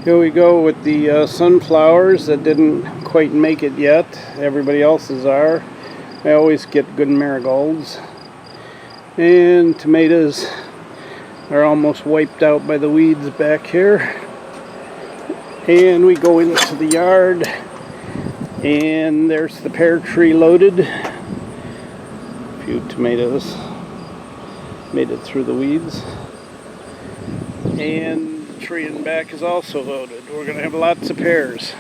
Here we go with the sunflowers that didn't quite make it yet. Everybody else's are. I always get good marigolds. And tomatoes are almost wiped out by the weeds back here. And we go into the yard, and there's the pear tree loaded. A few tomatoes made it through the weeds. And the tree in back is also loaded. We're going to have lots of pears.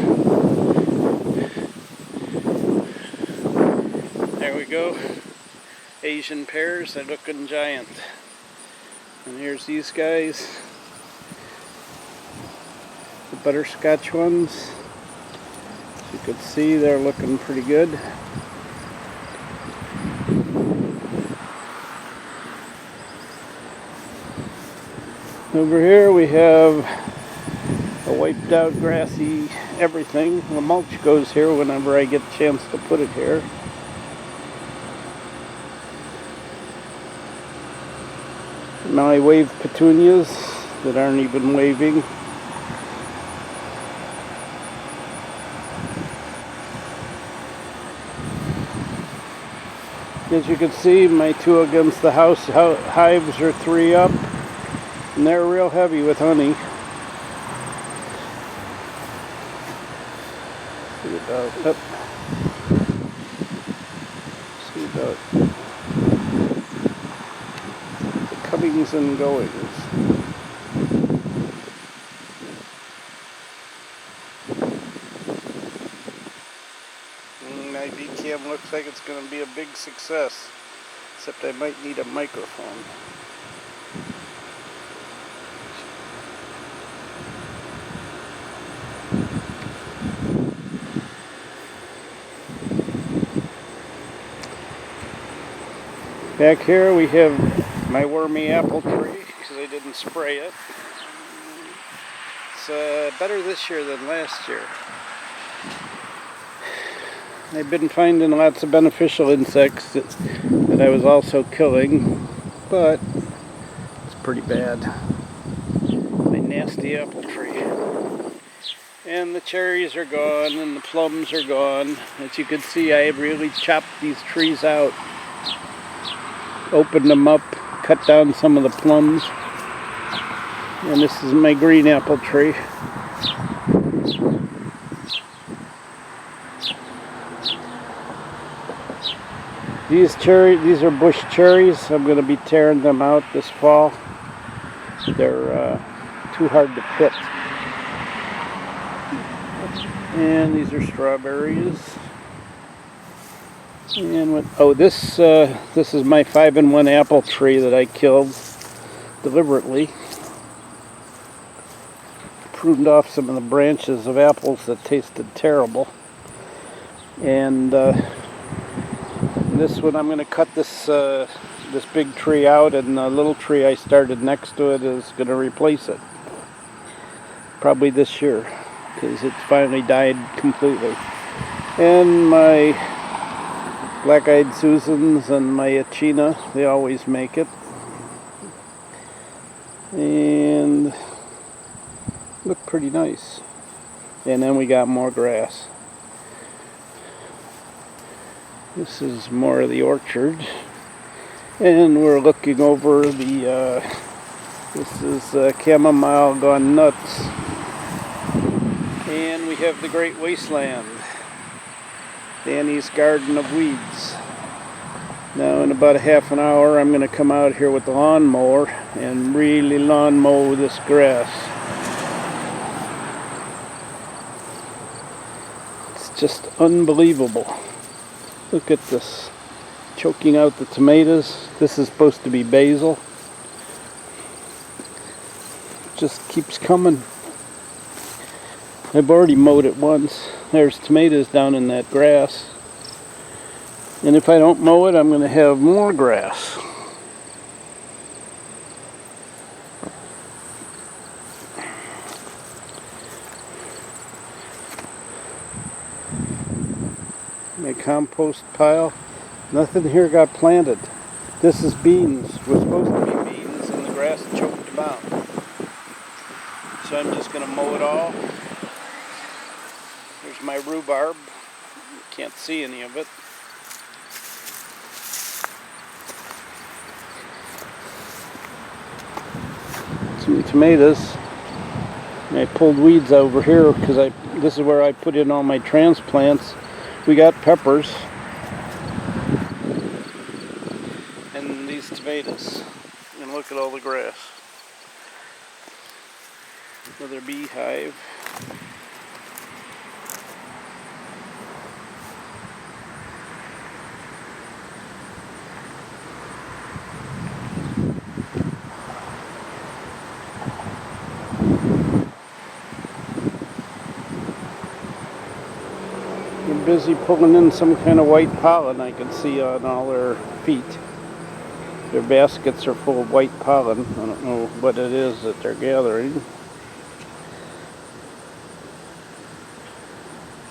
There we go. Asian pears, they're looking giant. And here's these guys. The butterscotch ones. As you can see, they're looking pretty good. Over here we have a wiped out grassy everything. The mulch goes here whenever I get a chance to put it here. My wave petunias that aren't even waving. As you can see, my two against the house hives are 3 up. And they're real heavy with honey. See about the comings and goings. My BeeCam looks like it's going to be a big success, except I might need a microphone. Back here we have my wormy apple tree because I didn't spray it. It's better this year than last year. I've been finding lots of beneficial insects that I was also killing, but it's pretty bad. My nasty apple tree. And the cherries are gone and the plums are gone. As you can see, I really chopped these trees out. Opened them up, cut down some of the plums. And this is my green apple tree. These are bush cherries. I'm going to be tearing them out this fall. They're too hard to pick. And these are strawberries. And this is my 5-in-1 apple tree that I killed deliberately. Pruned off some of the branches of apples that tasted terrible. And this one I'm going to cut this big tree out, and the little tree I started next to it is going to replace it. Probably this year, because it's finally died completely. And my black-eyed Susans and my Achina, they always make it. And look pretty nice. And then we got more grass. This is more of the orchard. And we're looking over the, this is chamomile gone nuts. And we have the Great Wasteland. Danny's Garden of Weeds. Now in about a half an hour I'm going to come out here with the lawnmower and really lawn mow this grass. It's just unbelievable. Look at this. Choking out the tomatoes. This is supposed to be basil. It just keeps coming. I've already mowed it once. There's tomatoes down in that grass. And if I don't mow it, I'm going to have more grass. My compost pile. Nothing here got planted. This is beans. We're supposed to be beans, and the grass choked them out. So I'm just going to mow it all. There's my rhubarb. You can't see any of it. Some tomatoes. I pulled weeds over here because this is where I put in all my transplants. We got peppers and these tomatoes. And look at all the grass. Another beehive. They're busy pulling in some kind of white pollen I can see on all their feet. Their baskets are full of white pollen. I don't know what it is that they're gathering.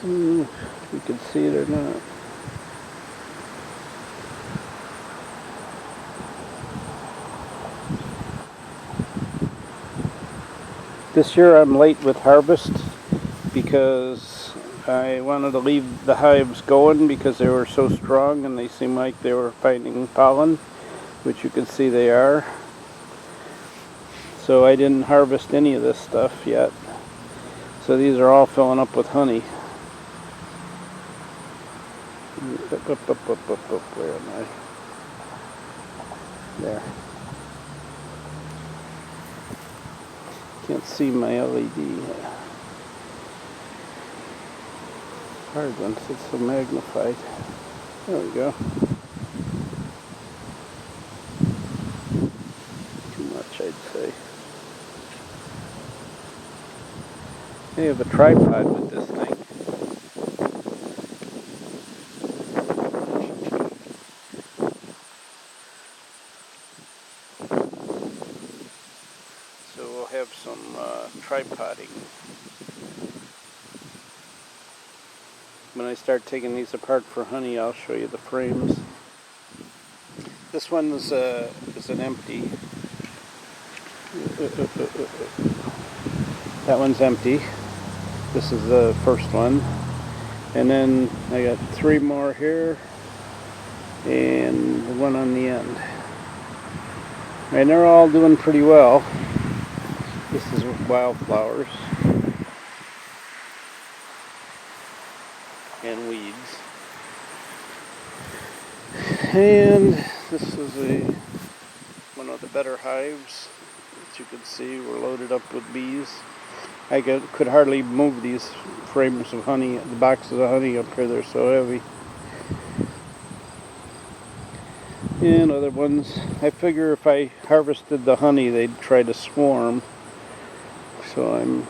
You can see it or not. This year I'm late with harvest because I wanted to leave the hives going because they were so strong and they seemed like they were finding pollen, which you can see they are. So I didn't harvest any of this stuff yet. So these are all filling up with honey. Where am I? There. Can't see my LED. Hard once it's so magnified. There we go. Too much, I'd say. They have a tripod with this thing. So we'll have some tripoding. When I start taking these apart for honey, I'll show you the frames. This one is an empty. That one's empty. This is the first one. And then I got 3 more here and one on the end. And they're all doing pretty well. This is wildflowers and weeds. And this is one of the better hives. As you can see, we're loaded up with bees. I could hardly move these frames of honey, the boxes of honey up here, they're so heavy. And other ones, I figure if I harvested the honey, they'd try to swarm. So I'm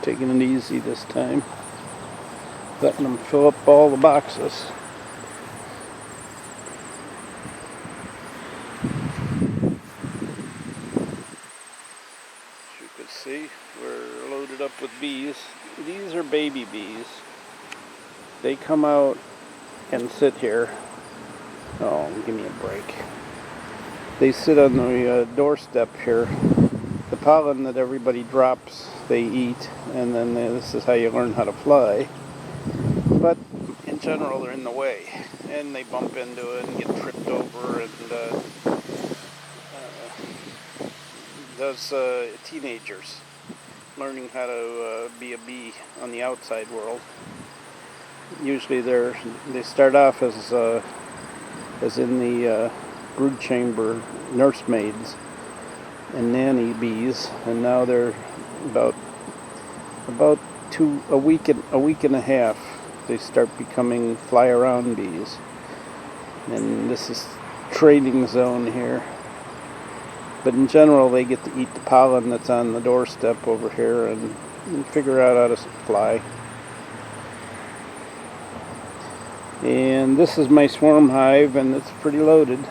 taking it easy this time. Letting them fill up all the boxes. As you can see, we're loaded up with bees. These are baby bees. They come out and sit here. Oh, give me a break. They sit on the doorstep here. The pollen that everybody drops, they eat, and then this is how you learn how to fly. But in general, they're in the way, and they bump into it and get tripped over, and those teenagers learning how to be a bee on the outside world. Usually they start off as in the brood chamber nursemaids and nanny bees, and now they're about a week and a half. They start becoming fly-around bees, and this is training zone here. But in general, they get to eat the pollen that's on the doorstep over here and figure out how to fly. And this is my swarm hive, and it's pretty loaded.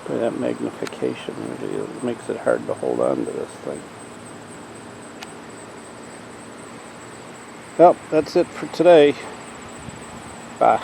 By that magnification, really makes it hard to hold on to this thing. Well, that's it for today. Bye.